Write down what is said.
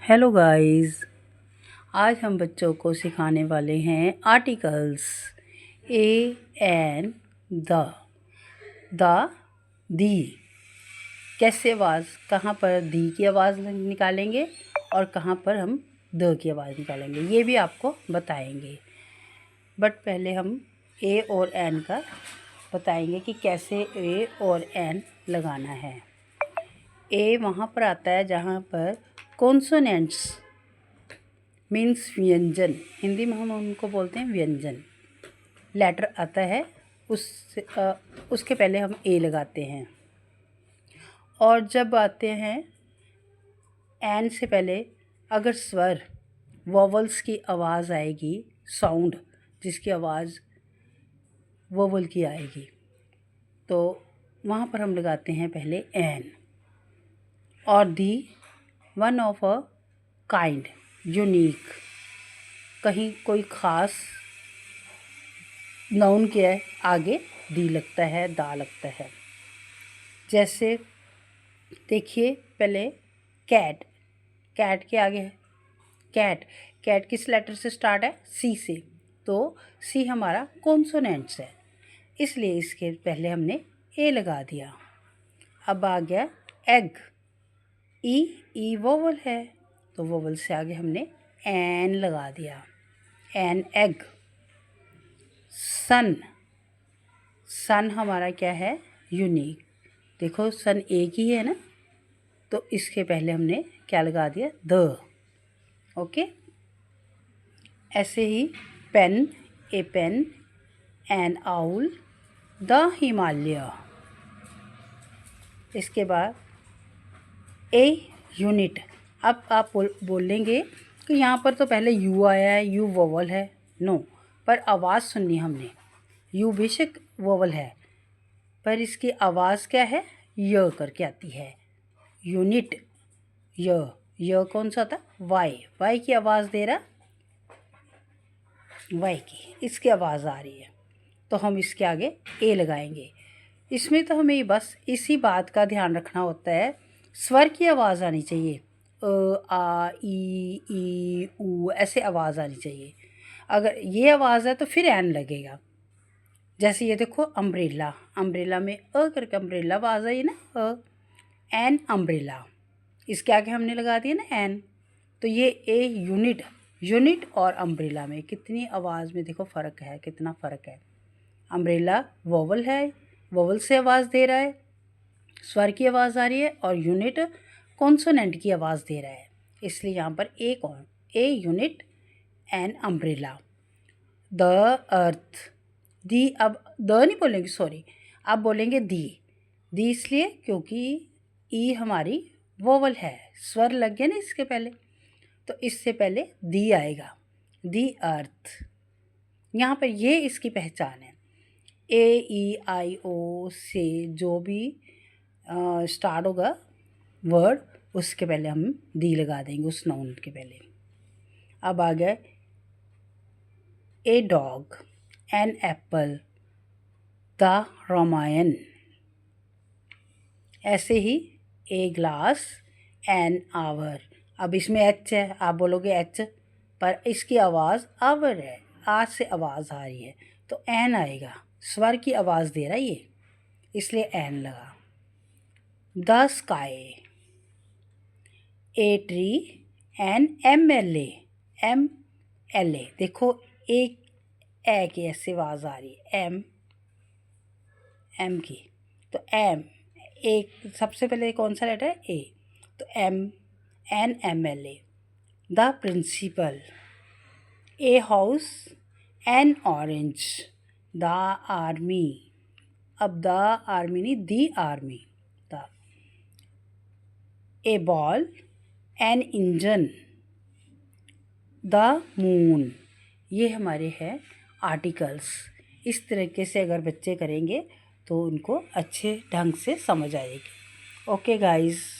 Hello guys, आज हम बच्चों को सिखाने वाले हैं articles a an the the. कैसे आवाज़, कहाँ पर दी की आवाज़ निकालेंगे और कहाँ पर हम द की आवाज़ निकालेंगे, ये भी आपको बताएंगे। बट पहले हम ए और एन का बताएंगे कि कैसे ए और एन लगाना है। ए वहाँ पर आता है जहाँ पर कॉन्सोनेंट्स मीन्स व्यंजन, हिंदी में हम उनको बोलते हैं व्यंजन, लेटर आता है उसके पहले हम ए लगाते हैं। और जब आते हैं एन से पहले अगर स्वर वोवल्स की आवाज़ आएगी, साउंड जिसकी आवाज़ वोवल की आएगी, तो वहाँ पर हम लगाते हैं पहले एन। और the one of a kind, unique, कहीं कोई ख़ास नाउन के आगे दी लगता है, दा लगता है। जैसे देखिए पहले कैट, कैट के आगे है कैट। कैट किस लेटर से स्टार्ट है? सी से, तो सी हमारा कॉन्सोनेंट्स है, इसलिए इसके पहले हमने ए लगा दिया। अब आ गया एग, ई वोवल है, तो वोवल से आगे हमने एन लगा दिया, एन एग। सन, सन हमारा क्या है? यूनिक। देखो सन एक ही है ना, तो इसके पहले हमने क्या लगा दिया? द। ओके। ऐसे ही pen, a pen, an owl, the Himalaya. इसके बाद ए यूनिट। अब आप बोलेंगे कि यहाँ पर तो पहले यू आया है, यू वोवल है। नो, पर आवाज़ सुननी हमने। यू बेशक वोवल है, पर इसकी आवाज़ क्या है? य करके आती है। यूनिट य कौन सा था? वाई की आवाज़ दे रहा, वाई की, इसकी आवाज़ आ रही है, तो हम इसके आगे ए लगाएंगे। इसमें तो हमें बस इसी बात का ध्यान रखना होता है, स्वर की आवाज़ आनी चाहिए, आ ई ऊ ऐसे आवाज़ आनी चाहिए। अगर ये आवाज़ है तो फिर एन लगेगा। जैसे ये देखो अम्ब्रेला, अम्ब्रेला में अ करके अम्ब्रेला आवाज़ आई ना, एन अम्ब्रेला, इसके आगे हमने लगा दिया ना एन। तो ये ए यूनिट और अम्ब्रेला में कितनी आवाज़ में देखो फ़र्क है, कितना फ़र्क है। अम्ब्रेला वोवल है, वोवल से आवाज़ दे रहा है, स्वर की आवाज़ आ रही है, और यूनिट कॉन्सोनेंट की आवाज़ दे रहा है, इसलिए यहाँ पर a unit an umbrella. The earth, the, अब द नहीं बोलेंगे, सॉरी, आप बोलेंगे दी इसलिए क्योंकि ई हमारी वोवल है, स्वर लग गया ना इसके पहले, तो इससे पहले दी आएगा, दी अर्थ। यहाँ पर ये इसकी पहचान है। ए ई आई ओ से जो भी स्टार्ट होगा वर्ड, उसके पहले हम दी लगा देंगे, उस नाउन के पहले। अब आ गया a dog, an apple, the Ramayana. ऐसे ही ए ग्लास, एन आवर। अब इसमें एच है, आप बोलोगे एच, पर इसकी आवाज़ आवर है, आज से आवाज़ आ रही है, तो एन आएगा, स्वर की आवाज़ दे रहा है ये, इसलिए एन लगा। The sky, a tree, an M L A. देखो एक ए की ऐसी आवाज़ आ रही है, एम की, तो एम, एक सबसे पहले कौन सा लेटर है? ए, तो M L A. The principal, a house, an orange, the army. अब द आर्मी नहीं, the army. The a ball, an engine, the moon. ये हमारे हैं आर्टिकल्स। इस तरीके से अगर बच्चे करेंगे तो उनको अच्छे ढंग से समझ आएगी। Okay guys.